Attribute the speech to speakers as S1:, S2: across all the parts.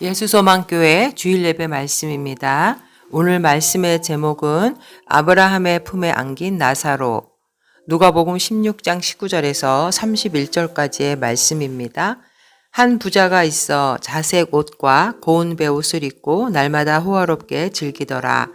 S1: 예수소망교회 주일예배 말씀입니다. 오늘 말씀의 제목은 아브라함의 품에 안긴 나사로, 누가복음 16장 19절에서 31절까지의 말씀입니다. 한 부자가 있어 자색 옷과 고운 베옷을 입고 날마다 호화롭게 즐기더라.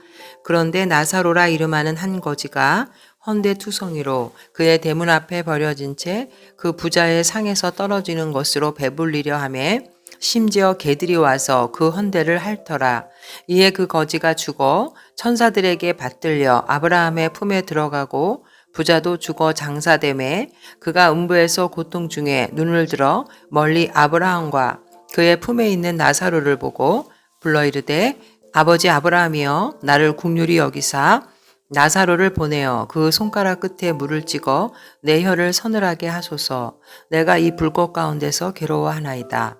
S1: 그런데 나사로라 이름하는 한 거지가 헌데투성이로 그의 대문 앞에 버려진 채 그 부자의 상에서 떨어지는 것으로 배불리려 하며 심지어 개들이 와서 그 헌대를 핥더라. 이에 그 거지가 죽어 천사들에게 받들려 아브라함의 품에 들어가고 부자도 죽어 장사되매 그가 음부에서 고통 중에 눈을 들어 멀리 아브라함과 그의 품에 있는 나사로를 보고 불러 이르되 아버지 아브라함이여 나를 긍휼히 여기사 나사로를 보내어 그 손가락 끝에 물을 찍어 내 혀를 서늘하게 하소서. 내가 이 불꽃 가운데서 괴로워하나이다.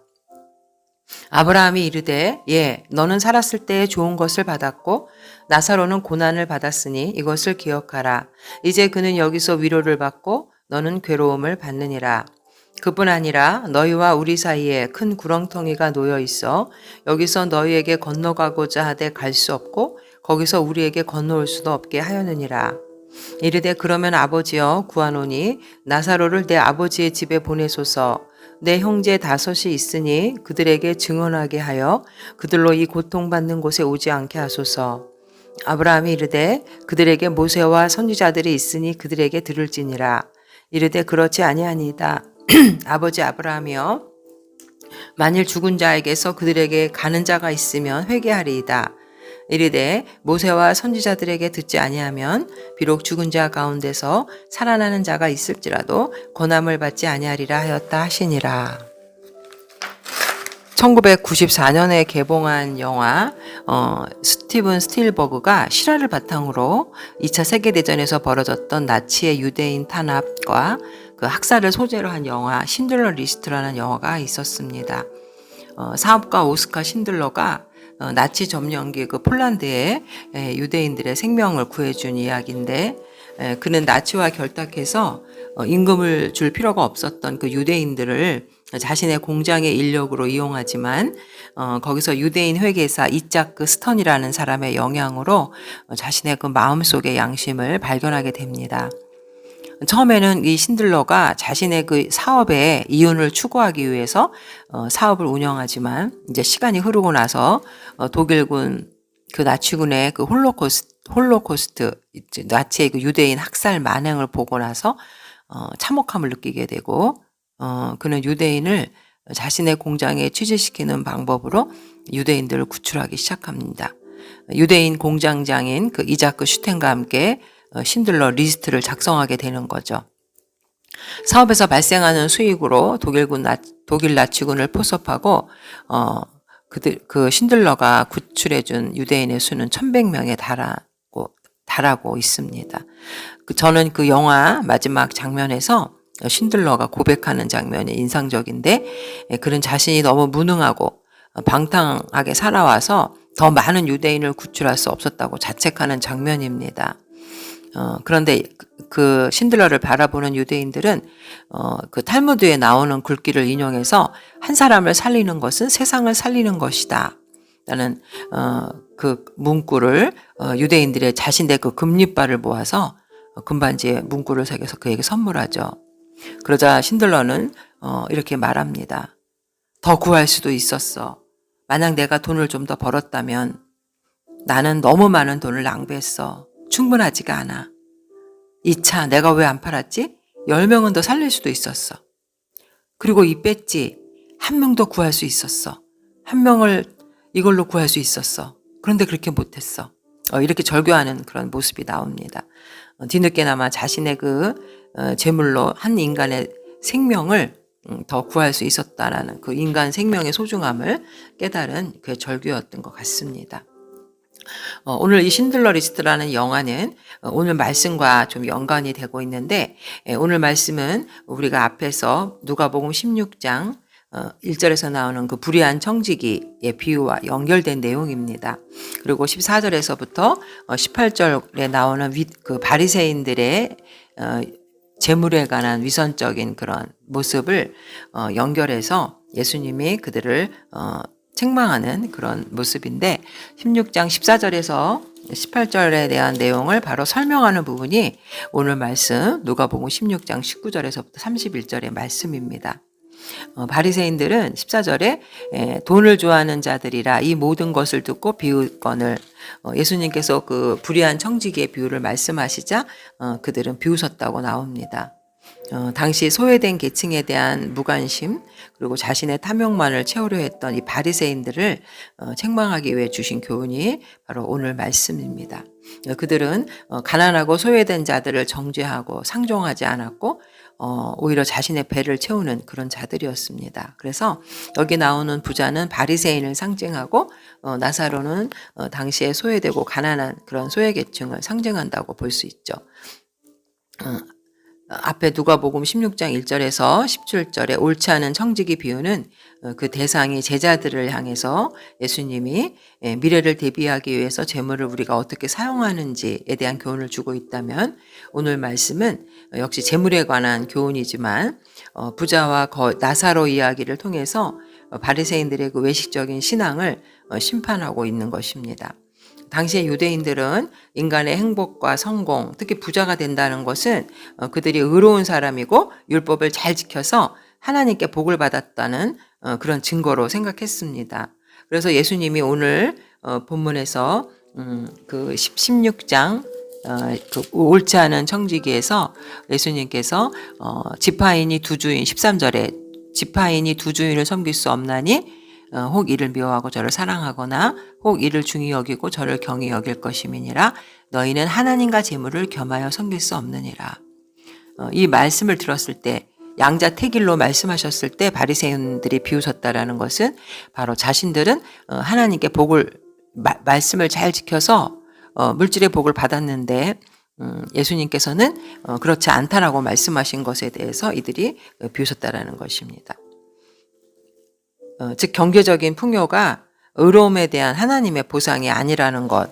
S1: 아브라함이 이르되 너는 살았을 때에 좋은 것을 받았고 나사로는 고난을 받았으니 이것을 기억하라. 이제 그는 여기서 위로를 받고 너는 괴로움을 받느니라. 그뿐 아니라 너희와 우리 사이에 큰 구렁텅이가 놓여 있어 여기서 너희에게 건너가고자 하되 갈 수 없고 거기서 우리에게 건너올 수도 없게 하였느니라. 이르되 그러면 아버지여 구하노니 나사로를 내 아버지의 집에 보내소서. 내 형제 5이 있으니 그들에게 증언하게 하여 그들로 이 고통받는 곳에 오지 않게 하소서. 아브라함이 이르되 그들에게 모세와 선지자들이 있으니 그들에게 들을지니라. 이르되 그렇지 아니하니이다. 아버지 아브라함이여 만일 죽은 자에게서 그들에게 가는 자가 있으면 회개하리이다. 이르되 모세와 선지자들에게 듣지 아니하면 비록 죽은 자 가운데서 살아나는 자가 있을지라도 고난을 받지 아니하리라 하였다 하시니라. 1994년에 개봉한 영화 스티븐 스틸버그가 실화를 바탕으로 2차 세계대전에서 벌어졌던 나치의 유대인 탄압과 그 학살을 소재로 한 영화 신들러 리스트라는 영화가 있었습니다. 사업가 오스카 신들러가 나치 점령기 그 폴란드의 유대인들의 생명을 구해준 이야기인데 그는 나치와 결탁해서 임금을 줄 필요가 없었던 그 유대인들을 자신의 공장의 인력으로 이용하지만 거기서 유대인 회계사 이자크 스턴이라는 사람의 영향으로 자신의 그 마음속의 양심을 발견하게 됩니다. 처음에는 이 신들러가 자신의 그 사업의 이윤을 추구하기 위해서 사업을 운영하지만 이제 시간이 흐르고 나서 독일군 그 나치군의 그 홀로코스트 나치의 그 유대인 학살 만행을 보고 나서 참혹함을 느끼게 되고 그는 유대인을 자신의 공장에 취직시키는 방법으로 유대인들을 구출하기 시작합니다. 유대인 공장장인 그 이자크 슈텐과 함께 신들러 리스트를 작성하게 되는 거죠. 사업에서 발생하는 수익으로 독일 나치군을 포섭하고 그 신들러가 구출해준 유대인의 수는 1100명에 달하고 있습니다. 저는 그 영화 마지막 장면에서 신들러가 고백하는 장면이 인상적인데 그는 자신이 너무 무능하고 방탕하게 살아와서 더 많은 유대인을 구출할 수 없었다고 자책하는 장면입니다. 그런데 그 신들러를 바라보는 유대인들은 그 탈무드에 나오는 글귀를 인용해서 한 사람을 살리는 것은 세상을 살리는 것이다 라는 그 문구를 유대인들의 자신의 그 금리발을 모아서 금반지에 문구를 새겨서 그에게 선물하죠. 그러자 신들러는 이렇게 말합니다. 더 구할 수도 있었어. 만약 내가 돈을 좀 더 벌었다면 나는 너무 많은 돈을 낭비했어. 충분하지가 않아. 이 차 내가 왜 안 팔았지? 10명은 더 살릴 수도 있었어. 그리고 이 배지 1명 더 구할 수 있었어. 1명을 이걸로 구할 수 있었어. 그런데 그렇게 못했어. 이렇게 절규하는 그런 모습이 나옵니다. 뒤늦게나마 자신의 그 재물로 한 인간의 생명을 더 구할 수 있었다라는 그 인간 생명의 소중함을 깨달은 그 절규였던 것 같습니다. 오늘 이 신들러 리스트라는 영화는 오늘 말씀과 좀 연관이 되고 있는데 오늘 말씀은 우리가 앞에서 누가복음 16장 1절에서 나오는 그 불의한 청지기의 비유와 연결된 내용입니다. 그리고 14절에서부터 18절에 나오는 그 바리새인들의 재물에 관한 위선적인 그런 모습을 연결해서 예수님이 그들을 책망하는 그런 모습인데 16장 14절에서 18절에 대한 내용을 바로 설명하는 부분이 오늘 말씀 누가복음 16장 19절에서부터 31절의 말씀입니다. 바리새인들은 14절에 돈을 좋아하는 자들이라 이 모든 것을 듣고 비웃거늘 예수님께서 그 불의한 청지기의 비유를 말씀하시자 그들은 비웃었다고 나옵니다. 당시 소외된 계층에 대한 무관심 그리고 자신의 탐욕만을 채우려 했던 이 바리새인들을 책망하기 위해 주신 교훈이 바로 오늘 말씀입니다. 그들은 가난하고 소외된 자들을 정죄하고 상종하지 않았고 오히려 자신의 배를 채우는 그런 자들이었습니다. 그래서 여기 나오는 부자는 바리새인을 상징하고 나사로는 당시에 소외되고 가난한 그런 소외계층을 상징한다고 볼 수 있죠. 앞에 누가복음 16장 1절에서 17절에 옳지 않은 청지기 비유는 그 대상이 제자들을 향해서 예수님이 미래를 대비하기 위해서 재물을 우리가 어떻게 사용하는지에 대한 교훈을 주고 있다면 오늘 말씀은 역시 재물에 관한 교훈이지만 부자와 나사로 이야기를 통해서 바리새인들의 그 외식적인 신앙을 심판하고 있는 것입니다. 당시의 유대인들은 인간의 행복과 성공, 특히 부자가 된다는 것은 그들이 의로운 사람이고 율법을 잘 지켜서 하나님께 복을 받았다는 그런 증거로 생각했습니다. 그래서 예수님이 오늘 본문에서 그 16장 그 옳지 않은 청지기에서 예수님께서 지파인이 두 주인 13절에 지파인이 두 주인을 섬길 수 없나니 혹 이를 미워하고 저를 사랑하거나 혹 이를 중히 여기고 저를 경히 여길 것임이니라. 너희는 하나님과 재물을 겸하여 섬길 수 없느니라. 이 말씀을 들었을 때 양자택일로 말씀하셨을 때 바리새인들이 비웃었다라는 것은 바로 자신들은 하나님께 복을 말씀을 잘 지켜서 물질의 복을 받았는데 예수님께서는 그렇지 않다라고 말씀하신 것에 대해서 이들이 비웃었다라는 것입니다. 즉 경제적인 풍요가 의로움에 대한 하나님의 보상이 아니라는 것,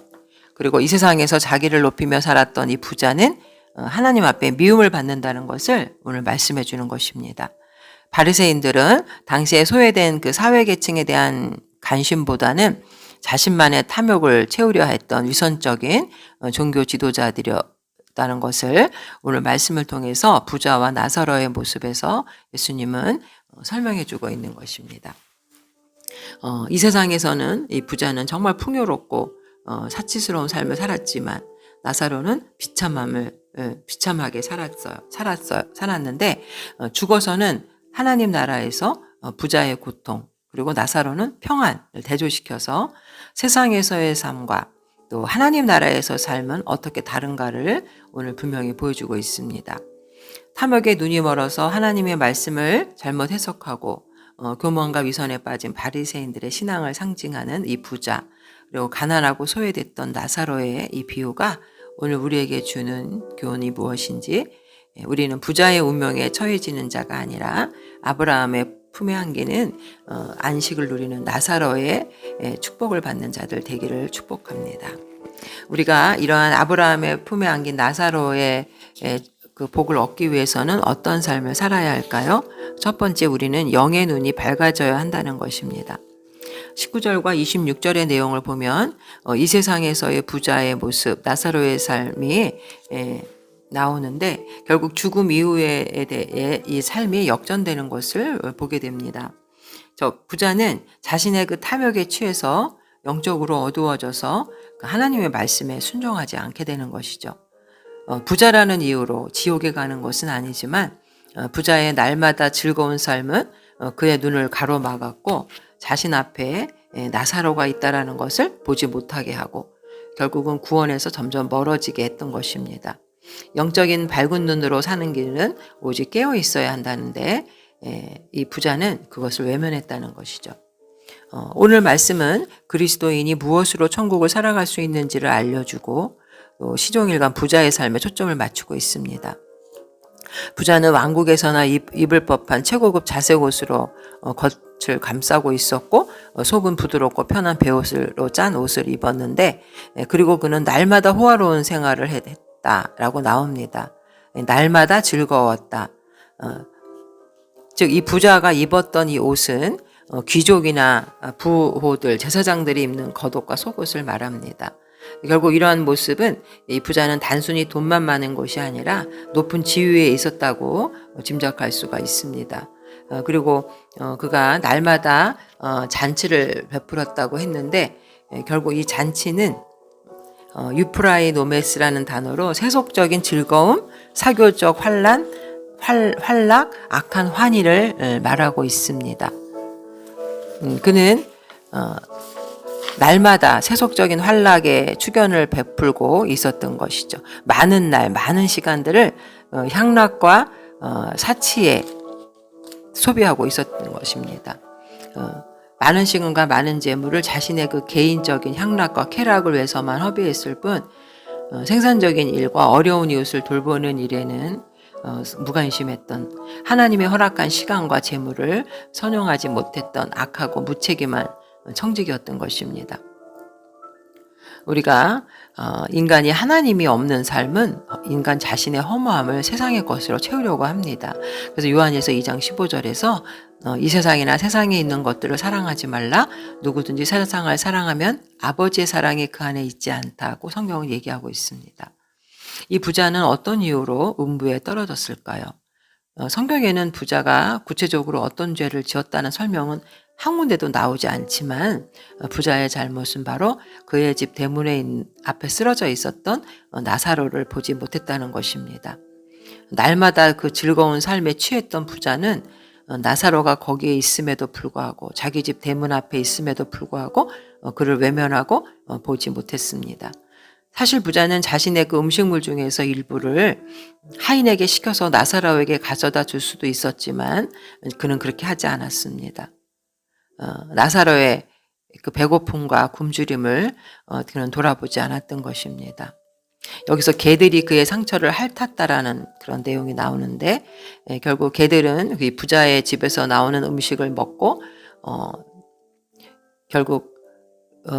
S1: 그리고 이 세상에서 자기를 높이며 살았던 이 부자는 하나님 앞에 미움을 받는다는 것을 오늘 말씀해 주는 것입니다. 바리새인들은 당시에 소외된 그 사회계층에 대한 관심보다는 자신만의 탐욕을 채우려 했던 위선적인 종교 지도자들이었다는 것을 오늘 말씀을 통해서 부자와 나사로의 모습에서 예수님은 설명해 주고 있는 것입니다. 이 세상에서는 이 부자는 정말 풍요롭고 사치스러운 삶을 살았지만 나사로는 비참하게 살았는데 죽어서는 하나님 나라에서 부자의 고통 그리고 나사로는 평안을 대조시켜서 세상에서의 삶과 또 하나님 나라에서 삶은 어떻게 다른가를 오늘 분명히 보여주고 있습니다. 탐욕에 눈이 멀어서 하나님의 말씀을 잘못 해석하고 교만과 위선에 빠진 바리새인들의 신앙을 상징하는 이 부자, 그리고 가난하고 소외됐던 나사로의 이 비유가 오늘 우리에게 주는 교훈이 무엇인지, 우리는 부자의 운명에 처해지는 자가 아니라 아브라함의 품에 안기는 안식을 누리는 나사로의 축복을 받는 자들 되기를 축복합니다. 우리가 이러한 아브라함의 품에 안긴 나사로의 그 복을 얻기 위해서는 어떤 삶을 살아야 할까요? 첫 번째, 우리는 영의 눈이 밝아져야 한다는 것입니다. 19절과 26절의 내용을 보면 이 세상에서의 부자의 모습, 나사로의 삶이 나오는데 결국 죽음 이후에 대해 이 삶이 역전되는 것을 보게 됩니다. 저 부자는 자신의 그 탐욕에 취해서 영적으로 어두워져서 하나님의 말씀에 순종하지 않게 되는 것이죠. 부자라는 이유로 지옥에 가는 것은 아니지만 부자의 날마다 즐거운 삶은 그의 눈을 가로막았고 자신 앞에 나사로가 있다라는 것을 보지 못하게 하고 결국은 구원에서 점점 멀어지게 했던 것입니다. 영적인 밝은 눈으로 사는 길은 오직 깨어 있어야 한다는데 이 부자는 그것을 외면했다는 것이죠. 오늘 말씀은 그리스도인이 무엇으로 천국을 살아갈 수 있는지를 알려주고 또 시종일관 부자의 삶에 초점을 맞추고 있습니다. 부자는 왕국에서나 입을 법한 최고급 자색 옷으로 겉을 감싸고 있었고 속은 부드럽고 편한 베옷으로 짠 옷을 입었는데 그리고 그는 날마다 호화로운 생활을 했다라고 나옵니다. 날마다 즐거웠다. 즉 이 부자가 입었던 이 옷은 귀족이나 부호들, 제사장들이 입는 겉옷과 속옷을 말합니다. 결국 이러한 모습은 이 부자는 단순히 돈만 많은 것이 아니라 높은 지위에 있었다고 짐작할 수가 있습니다. 그리고 그가 날마다 잔치를 베풀었다고 했는데 결국 이 잔치는 유프라이노메스라는 단어로 세속적인 즐거움, 사교적 활락, 악한 환희를 말하고 있습니다. 그는 날마다 세속적인 활락에 축연을 베풀고 있었던 것이죠. 많은 날, 많은 시간들을 향락과 사치에 소비하고 있었던 것입니다. 많은 시간과 많은 재물을 자신의 그 개인적인 향락과 쾌락을 위해서만 허비했을 뿐 생산적인 일과 어려운 이웃을 돌보는 일에는 무관심했던, 하나님의 허락한 시간과 재물을 선용하지 못했던 악하고 무책임한 청직이었던 것입니다. 우리가 인간이 하나님이 없는 삶은 인간 자신의 허무함을 세상의 것으로 채우려고 합니다. 그래서 요한일서 2장 15절에서 이 세상이나 세상에 있는 것들을 사랑하지 말라. 누구든지 세상을 사랑하면 아버지의 사랑이 그 안에 있지 않다고 성경은 얘기하고 있습니다. 이 부자는 어떤 이유로 음부에 떨어졌을까요? 성경에는 부자가 구체적으로 어떤 죄를 지었다는 설명은 한 군데도 나오지 않지만 부자의 잘못은 바로 그의 집 대문 앞에 쓰러져 있었던 나사로를 보지 못했다는 것입니다. 날마다 그 즐거운 삶에 취했던 부자는 나사로가 거기에 있음에도 불구하고, 자기 집 대문 앞에 있음에도 불구하고 그를 외면하고 보지 못했습니다. 사실 부자는 자신의 그 음식물 중에서 일부를 하인에게 시켜서 나사로에게 가져다 줄 수도 있었지만 그는 그렇게 하지 않았습니다. 나사로의 그 배고픔과 굶주림을 그는 돌아보지 않았던 것입니다. 여기서 개들이 그의 상처를 핥았다라는 그런 내용이 나오는데 결국 개들은 이 부자의 집에서 나오는 음식을 먹고 결국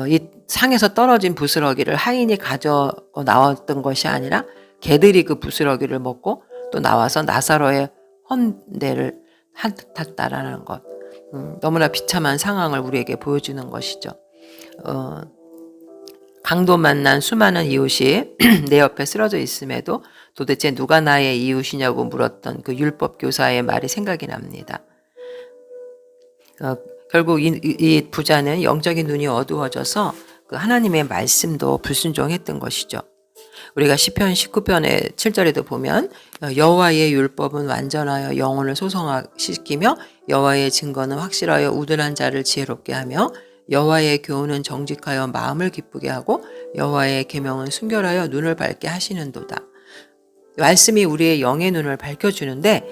S1: 이 상에서 떨어진 부스러기를 하인이 가져 나왔던 것이 아니라 개들이 그 부스러기를 먹고 또 나와서 나사로의 헌대를 핥았다라는 것. 너무나 비참한 상황을 우리에게 보여주는 것이죠. 강도 만난 수많은 이웃이 내 옆에 쓰러져 있음에도 도대체 누가 나의 이웃이냐고 물었던 그 율법 교사의 말이 생각이 납니다. 결국 이 부자는 영적인 눈이 어두워져서 그 하나님의 말씀도 불순종했던 것이죠. 우리가 시편 19편의 7절에도 보면 여호와의 율법은 완전하여 영혼을 소성시키며 여호와의 증거는 확실하여 우둔한 자를 지혜롭게 하며 여호와의 교훈은 정직하여 마음을 기쁘게 하고 여호와의 계명은 순결하여 눈을 밝게 하시는도다. 말씀이 우리의 영의 눈을 밝혀주는데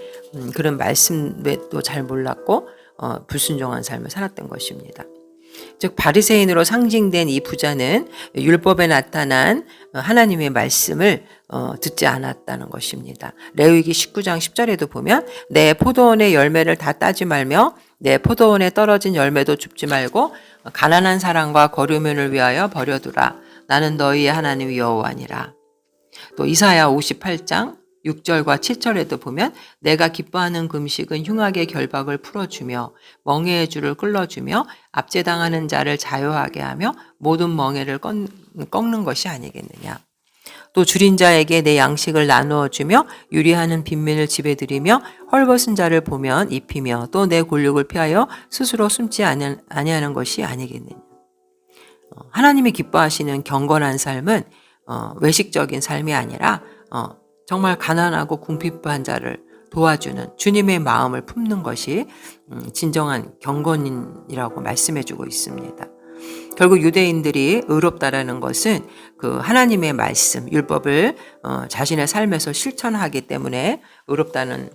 S1: 그런 말씀도 잘 몰랐고 불순종한 삶을 살았던 것입니다. 즉 바리새인으로 상징된 이 부자는 율법에 나타난 하나님의 말씀을 듣지 않았다는 것입니다. 레위기 19장 10절에도 보면 내 포도원의 열매를 다 따지 말며 내 포도원에 떨어진 열매도 줍지 말고 가난한 사람과 거류민을 위하여 버려두라. 나는 너희의 하나님 여호와니라. 또 이사야 58장 6절과 7절에도 보면 내가 기뻐하는 금식은 흉악의 결박을 풀어주며 멍에의 줄을 끌어주며 압제당하는 자를 자유하게 하며 모든 멍에를 꺾는 것이 아니겠느냐. 또 줄인 자에게 내 양식을 나누어 주며 유리하는 빈민을 집에 들이며 헐벗은 자를 보면 입히며 또 내 곤욕을 피하여 스스로 숨지 아니하는 것이 아니겠느냐. 하나님이 기뻐하시는 경건한 삶은 외식적인 삶이 아니라 정말 가난하고 궁핍한 자를 도와주는 주님의 마음을 품는 것이 진정한 경건이라고 말씀해주고 있습니다. 결국 유대인들이 의롭다라는 것은 그 하나님의 말씀, 율법을 자신의 삶에서 실천하기 때문에 의롭다는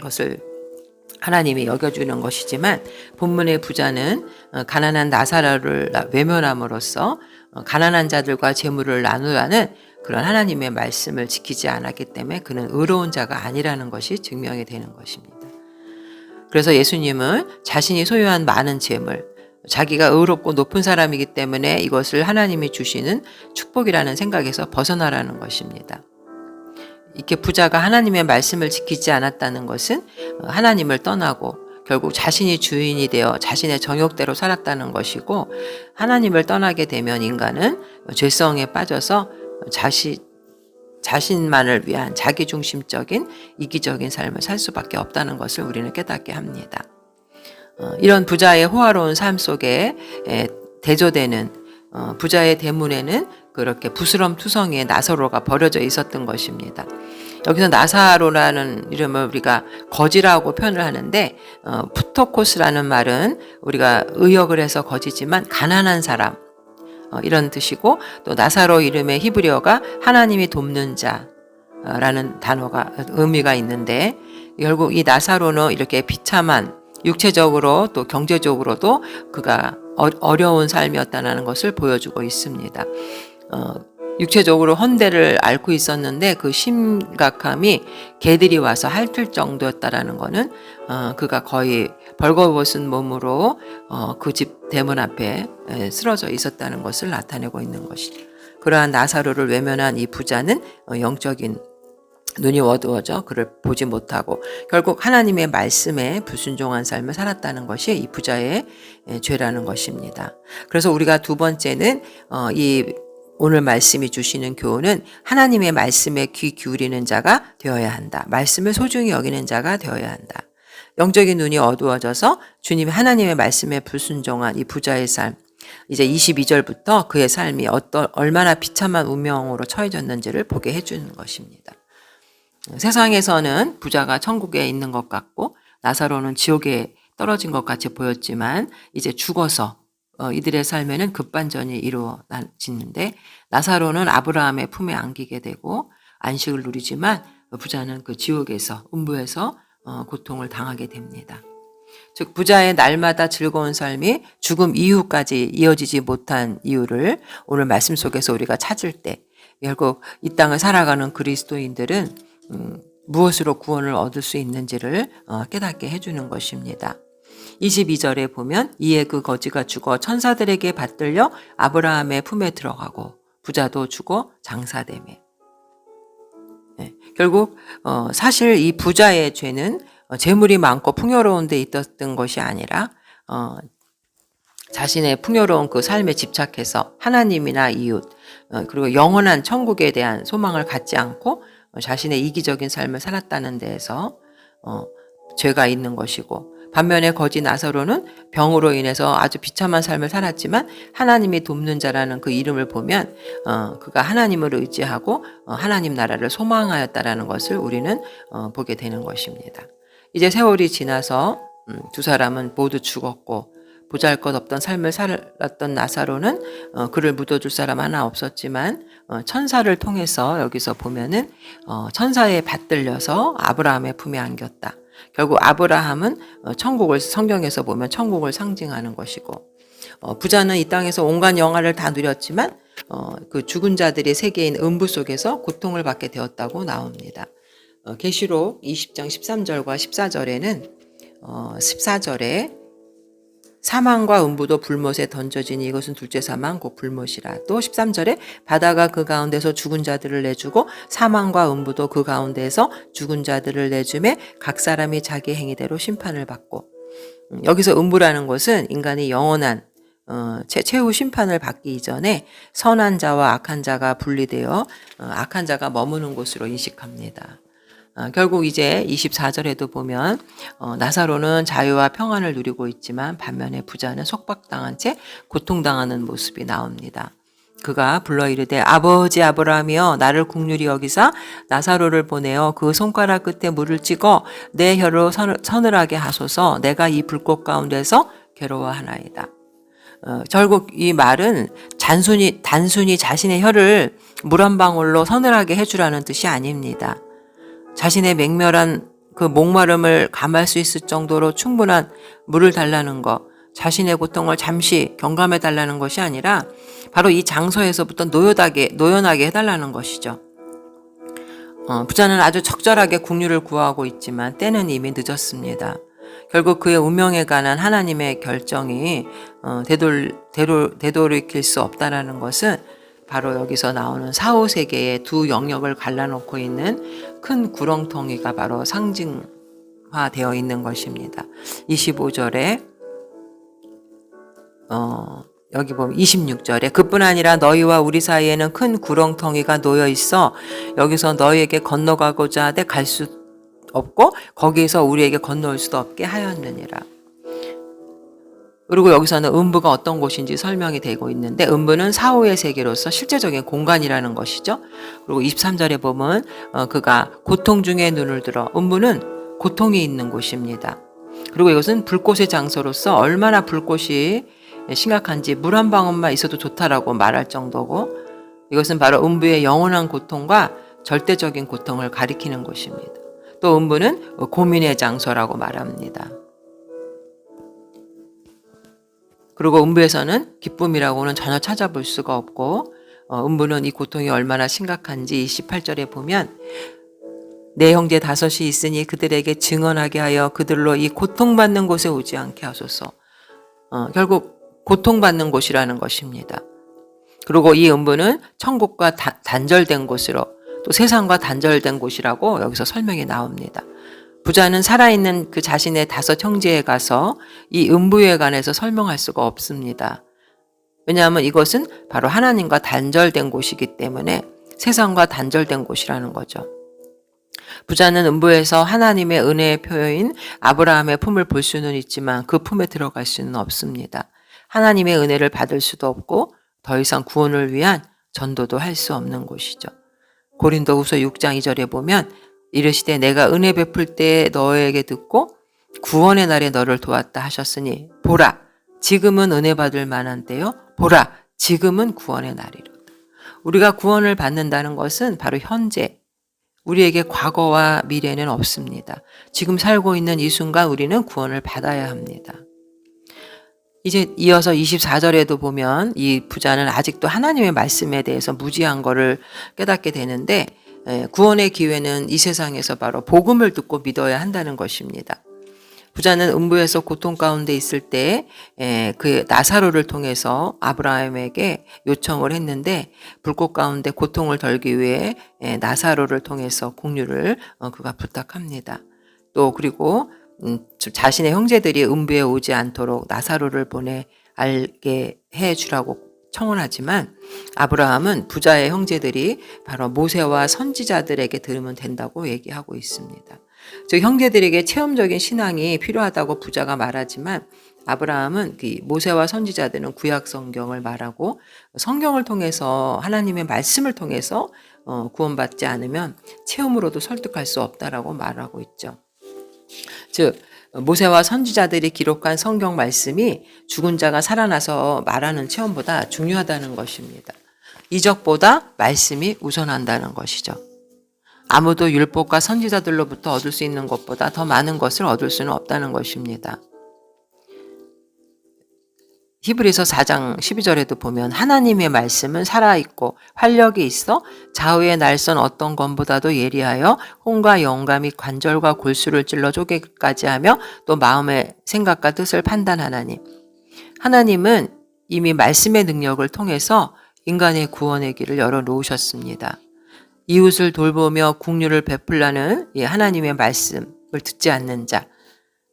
S1: 것을 하나님이 여겨주는 것이지만 본문의 부자는 가난한 나사로를 외면함으로써 가난한 자들과 재물을 나누라는 그런 하나님의 말씀을 지키지 않았기 때문에 그는 의로운 자가 아니라는 것이 증명이 되는 것입니다. 그래서 예수님은 자신이 소유한 많은 재물, 자기가 의롭고 높은 사람이기 때문에 이것을 하나님이 주시는 축복이라는 생각에서 벗어나라는 것입니다. 이렇게 부자가 하나님의 말씀을 지키지 않았다는 것은 하나님을 떠나고 결국 자신이 주인이 되어 자신의 정욕대로 살았다는 것이고, 하나님을 떠나게 되면 인간은 죄성에 빠져서 자신만을 위한 자기중심적인 이기적인 삶을 살 수밖에 없다는 것을 우리는 깨닫게 합니다. 이런 부자의 호화로운 삶 속에 대조되는 부자의 대문에는 그렇게 부스럼투성이의 나사로가 버려져 있었던 것입니다. 여기서 나사로라는 이름을 우리가 거지라고 표현을 하는데, 푸토코스라는 말은 우리가 의역을 해서 거지지만 가난한 사람, 이런 뜻이고, 또 나사로 이름의 히브리어가 하나님이 돕는 자라는 단어가 의미가 있는데, 결국 이 나사로는 이렇게 비참한 육체적으로 또 경제적으로도 그가 어려운 삶이었다는 것을 보여주고 있습니다. 육체적으로 헌대를 앓고 있었는데 그 심각함이 개들이 와서 핥을 정도였다라는 것은 그가 거의 벌거벗은 몸으로 그 집 대문 앞에 쓰러져 있었다는 것을 나타내고 있는 것이죠. 그러한 나사로를 외면한 이 부자는 영적인 눈이 어두워져 그를 보지 못하고 결국 하나님의 말씀에 불순종한 삶을 살았다는 것이 이 부자의 죄라는 것입니다. 그래서 우리가 두 번째는 이 오늘 말씀이 주시는 교훈은 하나님의 말씀에 귀 기울이는 자가 되어야 한다. 말씀을 소중히 여기는 자가 되어야 한다. 영적인 눈이 어두워져서 주님 하나님의 말씀에 불순종한 이 부자의 삶, 이제 22절부터 그의 삶이 얼마나 비참한 운명으로 처해졌는지를 보게 해주는 것입니다. 세상에서는 부자가 천국에 있는 것 같고 나사로는 지옥에 떨어진 것 같이 보였지만 이제 죽어서 이들의 삶에는 급반전이 이루어지는데, 나사로는 아브라함의 품에 안기게 되고 안식을 누리지만 부자는 그 지옥에서 음부에서 고통을 당하게 됩니다. 즉 부자의 날마다 즐거운 삶이 죽음 이후까지 이어지지 못한 이유를 오늘 말씀 속에서 우리가 찾을 때 결국 이 땅을 살아가는 그리스도인들은 무엇으로 구원을 얻을 수 있는지를 깨닫게 해주는 것입니다. 22절에 보면 이에 그 거지가 죽어 천사들에게 받들려 아브라함의 품에 들어가고 부자도 죽어 장사되매. 결국 사실 이 부자의 죄는 재물이 많고 풍요로운 데 있었던 것이 아니라 자신의 풍요로운 그 삶에 집착해서 하나님이나 이웃 그리고 영원한 천국에 대한 소망을 갖지 않고 자신의 이기적인 삶을 살았다는 데에서 죄가 있는 것이고, 반면에 거지 나사로는 병으로 인해서 아주 비참한 삶을 살았지만 하나님이 돕는 자라는 그 이름을 보면 그가 하나님을 의지하고 하나님 나라를 소망하였다라는 것을 우리는 보게 되는 것입니다. 이제 세월이 지나서 두 사람은 모두 죽었고 보잘것없던 삶을 살았던 나사로는 그를 묻어줄 사람 하나 없었지만 천사를 통해서 여기서 보면은 천사에 받들려서 아브라함의 품에 안겼다. 결국 아브라함은 천국을 성경에서 보면 천국을 상징하는 것이고, 부자는 이 땅에서 온갖 영화를 다 누렸지만 그 죽은 자들의 세계인 음부 속에서 고통을 받게 되었다고 나옵니다. 계시록 20장 13절과 14절에는 14절에 사망과 음부도 불못에 던져지니 이것은 둘째 사망 곧 불못이라. 또 13절에 바다가 그 가운데서 죽은 자들을 내주고 사망과 음부도 그 가운데에서 죽은 자들을 내주매 각 사람이 자기 행위대로 심판을 받고. 여기서 음부라는 것은 인간이 영원한 최후 심판을 받기 이전에 선한 자와 악한 자가 분리되어 악한 자가 머무는 곳으로 인식합니다. 결국 이제 24절에도 보면 나사로는 자유와 평안을 누리고 있지만 반면에 부자는 속박당한 채 고통당하는 모습이 나옵니다. 그가 불러 이르되 아버지 아브라함이여 나를 긍휼히 여기사 나사로를 보내어 그 손가락 끝에 물을 찍어 내 혀로 서늘하게 하소서. 내가 이 불꽃 가운데서 괴로워하나이다. 결국 이 말은 단순히 자신의 혀를 물 한 방울로 서늘하게 해주라는 뜻이 아닙니다. 자신의 맹렬한 그 목마름을 감할 수 있을 정도로 충분한 물을 달라는 것, 자신의 고통을 잠시 경감해 달라는 것이 아니라 바로 이 장소에서부터 노연하게 해달라는 것이죠. 부자는 아주 적절하게 긍휼을 구하고 있지만 때는 이미 늦었습니다. 결국 그의 운명에 관한 하나님의 결정이 되돌이킬 수 없다라는 것은 바로 여기서 나오는 사후세계의 두 영역을 갈라놓고 있는 큰 구렁텅이가 바로 상징하고 표현화되어 있는 것입니다. 25절에 여기 보면 26절에 그뿐 아니라 너희와 우리 사이에는 큰 구렁텅이가 놓여 있어 여기서 너희에게 건너가고자 하되 갈 수 없고 거기에서 우리에게 건너올 수도 없게 하였느니라. 그리고 여기서는 음부가 어떤 곳인지 설명이 되고 있는데 음부는 사후의 세계로서 실제적인 공간이라는 것이죠. 그리고 23절에 보면 그가 고통 중에 눈을 들어 음부는 고통이 있는 곳입니다. 그리고 이것은 불꽃의 장소로서 얼마나 불꽃이 심각한지 물 한 방울만 있어도 좋다라고 말할 정도고 이것은 바로 음부의 영원한 고통과 절대적인 고통을 가리키는 곳입니다. 또 음부는 고민의 장소라고 말합니다. 그리고 음부에서는 기쁨이라고는 전혀 찾아볼 수가 없고 음부는 이 고통이 얼마나 심각한지 28절에 보면 내 형제 다섯이 있으니 그들에게 증언하게 하여 그들로 이 고통받는 곳에 오지 않게 하소서. 결국 고통받는 곳이라는 것입니다. 그리고 이 음부는 천국과 단절된 곳으로 또 세상과 단절된 곳이라고 여기서 설명이 나옵니다. 부자는 살아있는 그 자신의 다섯 형제에 가서 이 음부에 관해서 설명할 수가 없습니다. 왜냐하면 이것은 바로 하나님과 단절된 곳이기 때문에 세상과 단절된 곳이라는 거죠. 부자는 음부에서 하나님의 은혜의 표현인 아브라함의 품을 볼 수는 있지만 그 품에 들어갈 수는 없습니다. 하나님의 은혜를 받을 수도 없고 더 이상 구원을 위한 전도도 할 수 없는 곳이죠. 고린도후서 6장 2절에 보면 이르시되 내가 은혜 베풀 때 너에게 듣고 구원의 날에 너를 도왔다 하셨으니 보라 지금은 은혜 받을 만한 때요 보라 지금은 구원의 날이로다. 우리가 구원을 받는다는 것은 바로 현재 우리에게 과거와 미래는 없습니다. 지금 살고 있는 이 순간 우리는 구원을 받아야 합니다. 이제 이어서 24절에도 보면 이 부자는 아직도 하나님의 말씀에 대해서 무지한 거를 깨닫게 되는데 구원의 기회는 이 세상에서 바로 복음을 듣고 믿어야 한다는 것입니다. 부자는 음부에서 고통 가운데 있을 때 그 나사로를 통해서 아브라함에게 요청을 했는데 불꽃 가운데 고통을 덜기 위해 나사로를 통해서 공유를 그가 부탁합니다. 또 그리고 자신의 형제들이 음부에 오지 않도록 나사로를 보내 알게 해주라고 청원하지만 아브라함은 부자의 형제들이 바로 모세와 선지자들에게 들으면 된다고 얘기하고 있습니다. 즉 형제들에게 체험적인 신앙이 필요하다고 부자가 말하지만 아브라함은 모세와 선지자들은 구약 성경을 말하고 성경을 통해서 하나님의 말씀을 통해서 구원받지 않으면 체험으로도 설득할 수 없다라고 말하고 있죠. 즉 모세와 선지자들이 기록한 성경 말씀이 죽은 자가 살아나서 말하는 체험보다 중요하다는 것입니다. 이적보다 말씀이 우선한다는 것이죠. 아무도 율법과 선지자들로부터 얻을 수 있는 것보다 더 많은 것을 얻을 수는 없다는 것입니다. 히브리서 4장 12절에도 보면 하나님의 말씀은 살아있고 활력이 있어 좌우의 날선 어떤 검보다도 예리하여 혼과 영과 및 관절과 골수를 찔러 쪼개기까지 하며 또 마음의 생각과 뜻을 판단하나니 하나님은 이미 말씀의 능력을 통해서 인간의 구원의 길을 열어놓으셨습니다. 이웃을 돌보며 긍휼을 베풀라는 하나님의 말씀을 듣지 않는 자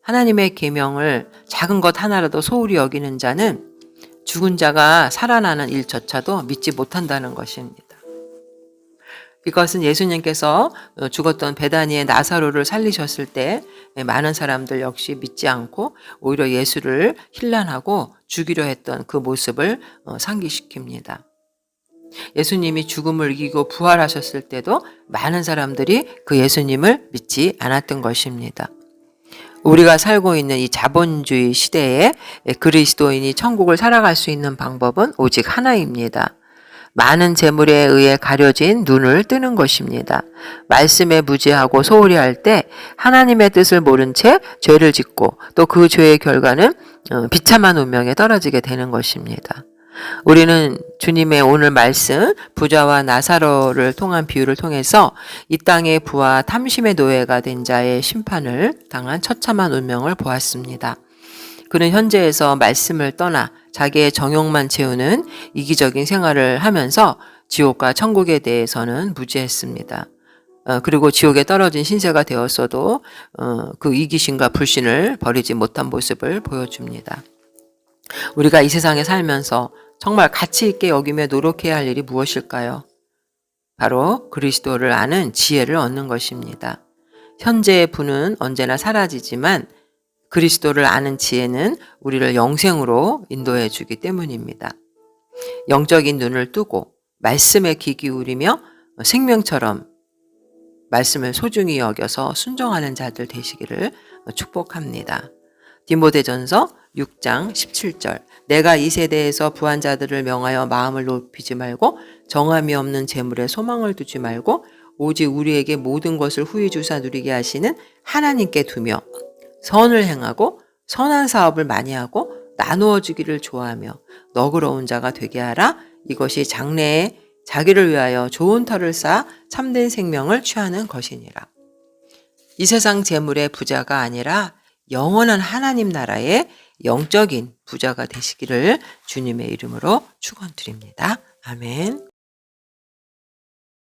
S1: 하나님의 계명을 작은 것 하나라도 소홀히 여기는 자는 죽은 자가 살아나는 일조차도 믿지 못한다는 것입니다. 이것은 예수님께서 죽었던 베다니의 나사로를 살리셨을 때 많은 사람들 역시 믿지 않고 오히려 예수를 힐난하고 죽이려 했던 그 모습을 상기시킵니다. 예수님이 죽음을 이기고 부활하셨을 때도 많은 사람들이 그 예수님을 믿지 않았던 것입니다. 우리가 살고 있는 이 자본주의 시대에 그리스도인이 천국을 살아갈 수 있는 방법은 오직 하나입니다. 많은 재물에 의해 가려진 눈을 뜨는 것입니다. 말씀에 무지하고 소홀히 할 때 하나님의 뜻을 모른 채 죄를 짓고 또 그 죄의 결과는 비참한 운명에 떨어지게 되는 것입니다. 우리는 주님의 오늘 말씀 부자와 나사로를 통한 비유를 통해서 이 땅의 부와 탐심의 노예가 된 자의 심판을 당한 처참한 운명을 보았습니다. 그는 현재에서 말씀을 떠나 자기의 정욕만 채우는 이기적인 생활을 하면서 지옥과 천국에 대해서는 무지했습니다. 그리고 지옥에 떨어진 신세가 되었어도 그 이기심과 불신을 버리지 못한 모습을 보여줍니다. 우리가 이 세상에 살면서 정말 가치 있게 여기며 노력해야 할 일이 무엇일까요? 바로 그리스도를 아는 지혜를 얻는 것입니다. 현재의 부는 언제나 사라지지만 그리스도를 아는 지혜는 우리를 영생으로 인도해 주기 때문입니다. 영적인 눈을 뜨고 말씀에 귀 기울이며 생명처럼 말씀을 소중히 여겨서 순종하는 자들 되시기를 축복합니다. 디모데전서 6장 17절 내가 이 세대에서 부한 자들을 명하여 마음을 높이지 말고 정함이 없는 재물에 소망을 두지 말고 오직 우리에게 모든 것을 후히 주사 누리게 하시는 하나님께 두며 선을 행하고 선한 사업을 많이 하고 나누어 주기를 좋아하며 너그러운 자가 되게 하라. 이것이 장래에 자기를 위하여 좋은 터를 쌓아 참된 생명을 취하는 것이니라. 이 세상 재물의 부자가 아니라 영원한 하나님 나라의 영적인 부자가 되시기를 주님의 이름으로 축원드립니다. 아멘.